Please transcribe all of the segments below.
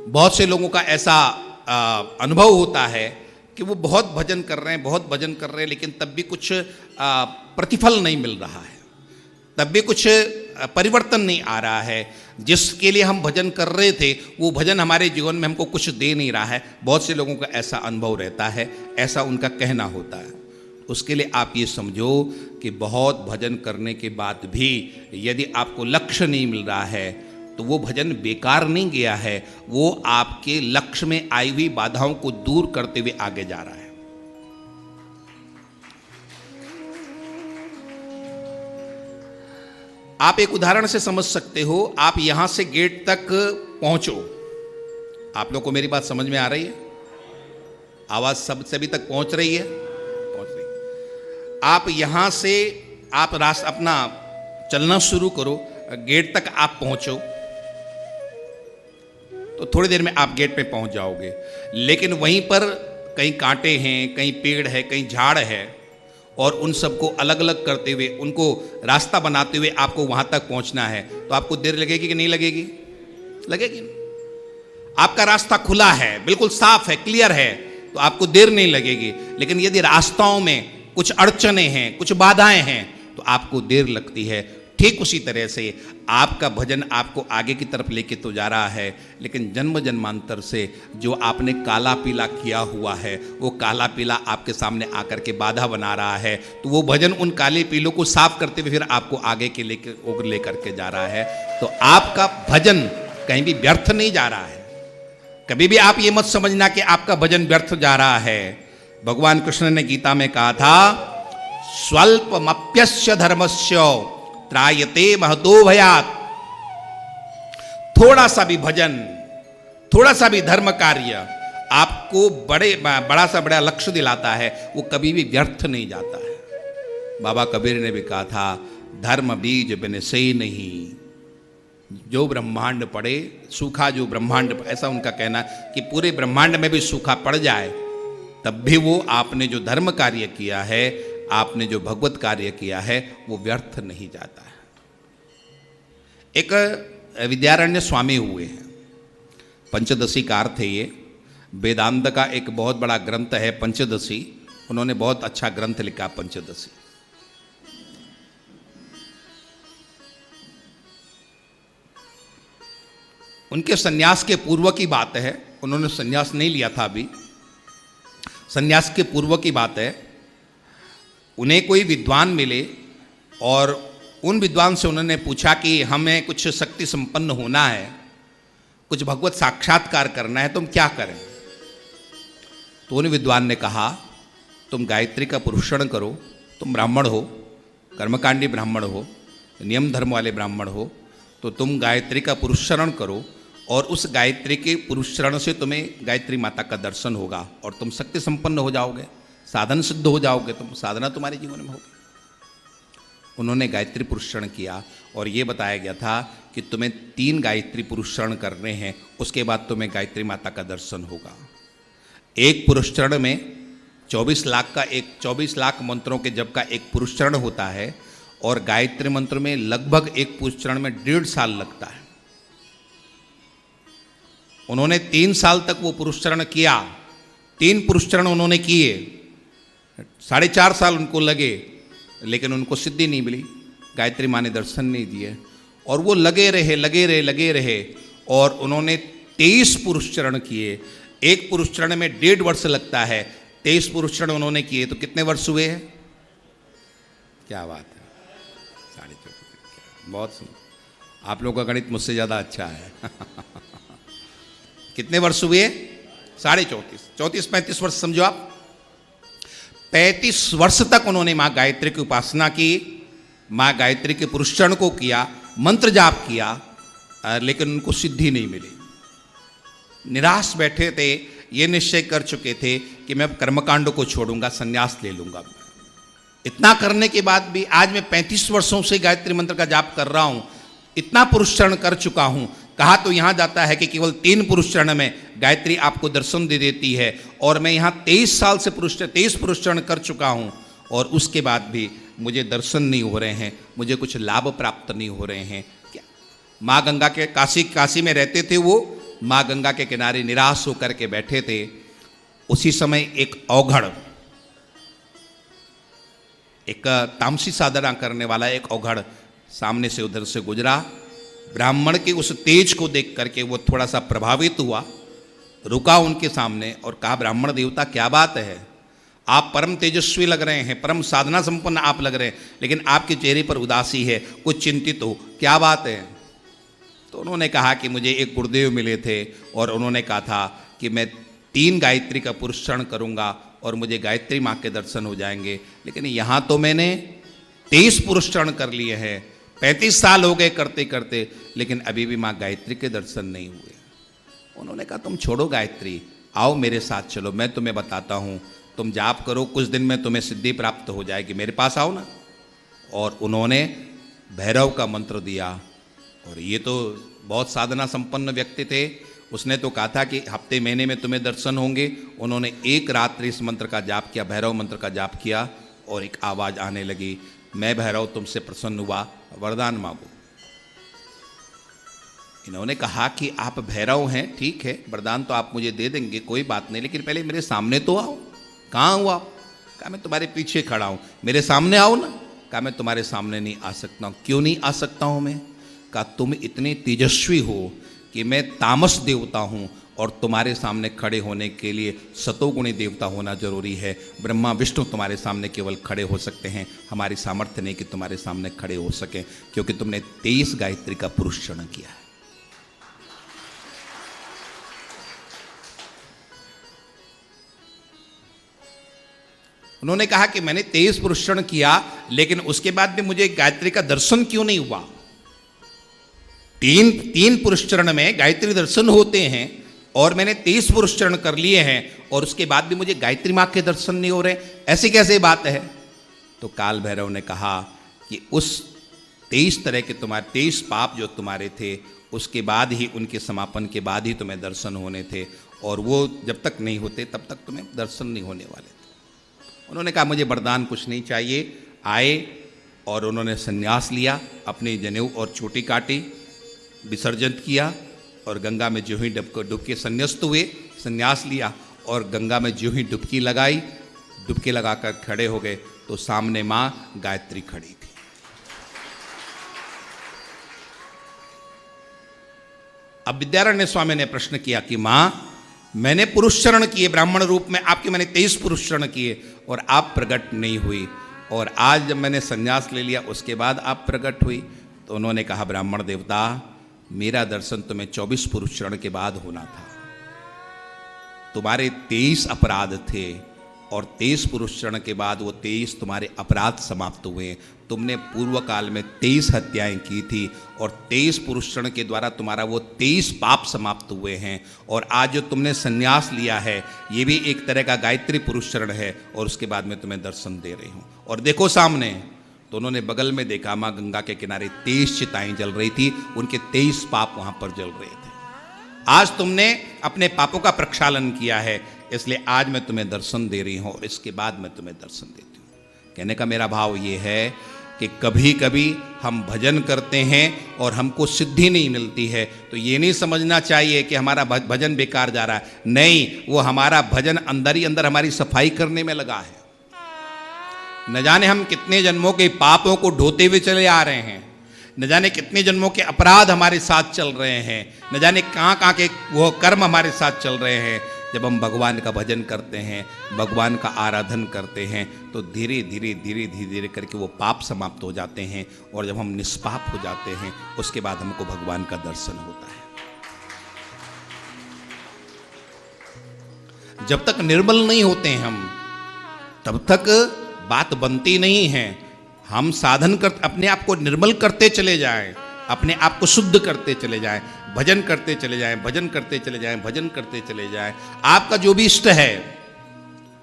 बहुत से लोगों का ऐसा अनुभव होता है कि वो बहुत भजन कर रहे हैं, बहुत भजन कर रहे हैं, लेकिन तब भी कुछ प्रतिफल नहीं मिल रहा है, तब भी कुछ परिवर्तन नहीं आ रहा है। जिसके लिए हम भजन कर रहे थे वो भजन हमारे जीवन में हमको कुछ दे नहीं रहा है। बहुत से लोगों का ऐसा अनुभव रहता है, ऐसा उनका कहना होता है। उसके लिए आप ये समझो कि बहुत भजन करने के बाद भी यदि आपको लक्ष्य नहीं मिल रहा है तो वो भजन बेकार नहीं गया है, वो आपके लक्ष्य में आई हुई बाधाओं को दूर करते हुए आगे जा रहा है। आप एक उदाहरण से समझ सकते हो। आप यहां से गेट तक पहुंचो, आप लोग को मेरी बात समझ में आ रही है? आवाज सब सभी तक पहुंच रही है? पहुंच रही। आप यहां से आप रास्ता अपना चलना शुरू करो, गेट तक आप पहुंचो तो थोड़ी देर में आप गेट पे पहुंच जाओगे। लेकिन वहीं पर कहीं कांटे हैं, कहीं पेड़ है, कहीं झाड़ है, और उन सबको अलग अलग करते हुए, उनको रास्ता बनाते हुए आपको वहां तक पहुंचना है। तो आपको देर लगेगी कि नहीं लगेगी? लगेगी। आपका रास्ता खुला है, बिल्कुल साफ है, क्लियर है, तो आपको देर नहीं लगेगी। लेकिन यदि रास्ताओं में कुछ अड़चने हैं, कुछ बाधाएं हैं, तो आपको देर लगती है। ठीक उसी तरह से आपका भजन आपको आगे की तरफ लेके तो जा रहा है, लेकिन जन्म जन्मांतर से जो आपने काला पीला किया हुआ है, वो काला पीला आपके सामने आकर के बाधा बना रहा है। तो वो भजन उन काले पीलों को साफ करते हुए फिर आपको आगे के लेकर के जा रहा है। तो आपका भजन कहीं भी व्यर्थ नहीं जा रहा है। कभी भी आप ये मत समझना कि आपका भजन व्यर्थ जा रहा है। भगवान कृष्ण ने गीता में कहा था, स्वल्पमप्यस्य धर्मस्य त्रायते महतो भयात्। थोड़ा सा भी भजन, थोड़ा सा भी धर्म कार्य आपको बड़ा सा बड़ा लक्ष्य दिलाता है, वो कभी भी व्यर्थ नहीं जाता है। बाबा कबीर ने भी कहा था, धर्म बीज बिन से नहीं, जो ब्रह्मांड पड़े सूखा, जो ब्रह्मांड, ऐसा उनका कहना कि पूरे ब्रह्मांड में भी सूखा पड़ जाए तब भी वो आपने जो धर्म कार्य किया है, आपने जो भगवत कार्य किया है, वो व्यर्थ नहीं जाता है। एक विद्यारण्य स्वामी हुए हैं, पंचदशीकार थे ये। वेदांत का एक बहुत बड़ा ग्रंथ है पंचदशी, उन्होंने बहुत अच्छा ग्रंथ लिखा पंचदशी। उनके सन्यास के पूर्व की बात है, उन्होंने सन्यास नहीं लिया था अभी, सन्यास के पूर्व की बात है। उन्हें कोई विद्वान मिले और उन विद्वान से उन्होंने पूछा कि हमें कुछ शक्ति संपन्न होना है, कुछ भगवत साक्षात्कार करना है, तुम क्या करें? तो उन विद्वान ने कहा, तुम गायत्री का पुरुषण करो, तुम ब्राह्मण हो, कर्मकांडी ब्राह्मण हो, नियम धर्म वाले ब्राह्मण हो, तो तुम गायत्री का पुरुषरण करो और उस गायत्री के पुरुषरण से तुम्हें गायत्री माता का दर्शन होगा और तुम शक्ति संपन्न हो जाओगे, साधन सिद्ध हो जाओगे, तुम साधना तुम्हारे जीवन में होगी। उन्होंने गायत्री पुरुषरण किया और ये बताया गया था कि तुम्हें 3 गायत्री पुरुषरण करने हैं, उसके बाद तुम्हें गायत्री माता का दर्शन होगा। एक पुरुषरण में 24 लाख मंत्रों के जप का एक पुरुषरण होता है और गायत्री मंत्र में लगभग एक पुरुषरण में 1.5 साल लगता है। उन्होंने 3 साल तक वो पुरुषरण किया, 3 पुरुषरण उन्होंने किए, 4.5 साल उनको लगे, लेकिन उनको सिद्धि नहीं मिली, गायत्री माँ ने दर्शन नहीं दिए और वो लगे रहे और उन्होंने 23 पुरुषचरण किए। एक पुरुषचरण में 1.5 वर्ष लगता है, 23 पुरुषचरण उन्होंने किए, तो कितने वर्ष हुए हैं? क्या बात है, 4.5। बहुत सुंदर, आप लोगों का गणित मुझसे ज़्यादा अच्छा है। कितने वर्ष हुए? 34.5, 34-35 वर्ष समझो आप। 35 वर्ष तक उन्होंने माँ गायत्री की उपासना की, माँ गायत्री के पुरुषचरण को किया, मंत्र जाप किया, लेकिन उनको सिद्धि नहीं मिली। निराश बैठे थे, ये निश्चय कर चुके थे कि मैं अब कर्मकांड को छोड़ूंगा, संन्यास ले लूंगा। इतना करने के बाद भी आज मैं 35 वर्षों से गायत्री मंत्र का जाप कर रहा हूँ, इतना पुरुषचरण कर चुका हूँ। कहा तो यहाँ जाता है कि केवल 3 पुरुषचरण में गायत्री आपको दर्शन दे देती है और मैं यहाँ 23 साल से 23 पुरुषचरण कर चुका हूँ और उसके बाद भी मुझे दर्शन नहीं हो रहे हैं, मुझे कुछ लाभ प्राप्त नहीं हो रहे हैं। क्या माँ गंगा के काशी में रहते थे वो, माँ गंगा के किनारे निराश होकर के बैठे थे। उसी समय एक औघड़, एक तामसी साधना करने वाला एक औघड़ सामने से उधर से गुजरा। ब्राह्मण के उस तेज को देख करके वो थोड़ा सा प्रभावित हुआ, रुका उनके सामने और कहा, ब्राह्मण देवता क्या बात है, आप परम तेजस्वी लग रहे हैं, परम साधना संपन्न आप लग रहे हैं, लेकिन आपके चेहरे पर उदासी है, कुछ चिंतित हो, क्या बात है। तो उन्होंने कहा कि मुझे एक गुरुदेव मिले थे और उन्होंने कहा था कि मैं 3 गायत्री का पुरस्चरण करूंगा और मुझे गायत्री माँ के दर्शन हो जाएंगे, लेकिन यहाँ तो मैंने 23 पुरस्चरण कर लिए हैं, 35 साल हो गए करते करते, लेकिन अभी भी माँ गायत्री के दर्शन नहीं हुए। उन्होंने कहा, तुम छोड़ो गायत्री, आओ मेरे साथ चलो, मैं तुम्हें बताता हूँ, तुम जाप करो, कुछ दिन में तुम्हें सिद्धि प्राप्त हो जाएगी, मेरे पास आओ ना। और उन्होंने भैरव का मंत्र दिया, और ये तो बहुत साधना संपन्न व्यक्ति थे, उसने तो कहा था कि हफ्ते महीने में तुम्हें दर्शन होंगे। उन्होंने एक रात्रि इस मंत्र का जाप किया, भैरव मंत्र का जाप किया, और एक आवाज़ आने लगी, मैं भैरव तुमसे प्रसन्न हुआ, वरदान मांगो। इन्होंने कहा कि आप भैरव हैं, ठीक है, वरदान तो आप मुझे दे देंगे, कोई बात नहीं, लेकिन पहले मेरे सामने तो आओ। कहाँ हो आप? कहा, मैं तुम्हारे पीछे खड़ा हूँ, मेरे सामने आओ ना। कहा, मैं तुम्हारे सामने नहीं आ सकता हूँ। क्यों नहीं आ सकता हूँ मैं? कहा, तुम इतने तेजस्वी हो कि मैं तामस देवता हूँ, और तुम्हारे सामने खड़े होने के लिए सतोगुणी देवता होना जरूरी है। ब्रह्मा विष्णु तुम्हारे सामने केवल खड़े हो सकते हैं, हमारी सामर्थ्य नहीं कि तुम्हारे सामने खड़े हो सके, क्योंकि तुमने 23 गायत्री का पुरस्चरण किया है। उन्होंने कहा कि मैंने 23 पुरस्चरण किया, लेकिन उसके बाद भी मुझे गायत्री का दर्शन क्यों नहीं हुआ? तीन पुरस्चरण में गायत्री दर्शन होते हैं, और मैंने 23 पुरस्चरण कर लिए हैं, और उसके बाद भी मुझे गायत्री माँ के दर्शन नहीं हो रहे, ऐसी कैसे बात है? तो काल भैरव ने कहा कि उस 23 तरह के तुम्हारे 23 पाप जो तुम्हारे थे, उसके बाद ही, उनके समापन के बाद ही तुम्हें दर्शन होने थे, और वो जब तक नहीं होते तब तक तुम्हें दर्शन नहीं होने वाले थे। उन्होंने कहा, मुझे वरदान कुछ नहीं चाहिए। आए और उन्होंने संन्यास लिया, अपनी जनेऊ और चोटी काटी, विसर्जन किया, और गंगा में जो ही डुबके संन्यास्त हुए, संन्यास लिया, और गंगा में जो ही डुबकी लगाई, डुबकी लगाकर खड़े हो गए, तो सामने माँ गायत्री खड़ी थी। अब विद्यारण्य स्वामी ने प्रश्न किया कि माँ, मैंने पुरस्चरण किए ब्राह्मण रूप में आपके, मैंने 23 पुरस्चरण किए, और आप प्रकट नहीं हुई, और आज जब मैंने संन्यास ले लिया उसके बाद आप प्रकट हुई। तो उन्होंने कहा, ब्राह्मण देवता, मेरा दर्शन तुम्हें 24 पुरस्चरण के बाद होना था। तुम्हारे 23 अपराध थे, और 23 पुरस्चरण के बाद वो 23 तुम्हारे अपराध समाप्त हुए। तुमने पूर्व काल में 23 हत्याएं की थी, और 23 पुरस्चरण के द्वारा तुम्हारा वो 23 पाप समाप्त हुए हैं। और आज जो तुमने संन्यास लिया है, ये भी एक तरह का गायत्री पुरस्चरण है, और उसके बाद मैं तुम्हें दर्शन दे रही हूँ। और देखो सामने, तो उन्होंने बगल में देखा, माँ गंगा के किनारे 23 चिताएं जल रही थी, उनके 23 पाप वहां पर जल रहे थे। आज तुमने अपने पापों का प्रक्षालन किया है, इसलिए आज मैं तुम्हें दर्शन दे रही हूँ, और इसके बाद मैं तुम्हें दर्शन देती हूँ। कहने का मेरा भाव ये है कि कभी कभी हम भजन करते हैं और हमको सिद्धि नहीं मिलती है, तो ये नहीं समझना चाहिए कि हमारा भजन बेकार जा रहा है। नहीं, वो हमारा भजन अंदर ही अंदर हमारी सफाई करने में लगा है। न जाने हम कितने जन्मों के पापों को ढोते हुए चले आ रहे हैं, न जाने कितने जन्मों के अपराध हमारे साथ चल रहे हैं, न जाने कहाँ कहाँ के वो कर्म हमारे साथ चल रहे हैं। जब हम भगवान का भजन करते हैं, भगवान का आराधन करते हैं, तो धीरे धीरे धीरे धीरे धीरे करके वो पाप समाप्त हो जाते हैं, और जब हम निष्पाप हो जाते हैं, उसके बाद हमको भगवान का दर्शन होता है। जब तक निर्मल नहीं होते हैं हम, तब तक बात बनती नहीं है। हम साधन कर अपने आप को निर्मल करते चले जाएं, अपने आप को शुद्ध करते चले जाएं, भजन करते चले जाएं, भजन करते चले जाएं, भजन करते चले जाएं। आपका जो भी इष्ट है,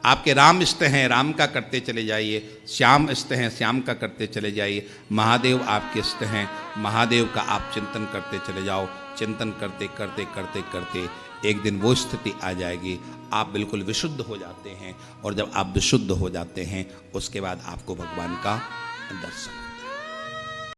आपके राम इष्ट हैं, राम का करते चले जाइए, श्याम इष्ट हैं, श्याम का करते चले जाइए, महादेव आपके इष्ट हैं, महादेव का आप चिंतन करते चले जाओ। चिंतन करते करते करते करते एक दिन वो स्थिति आ जाएगी, आप बिल्कुल विशुद्ध हो जाते हैं, और जब आप विशुद्ध हो जाते हैं, उसके बाद आपको भगवान का दर्शन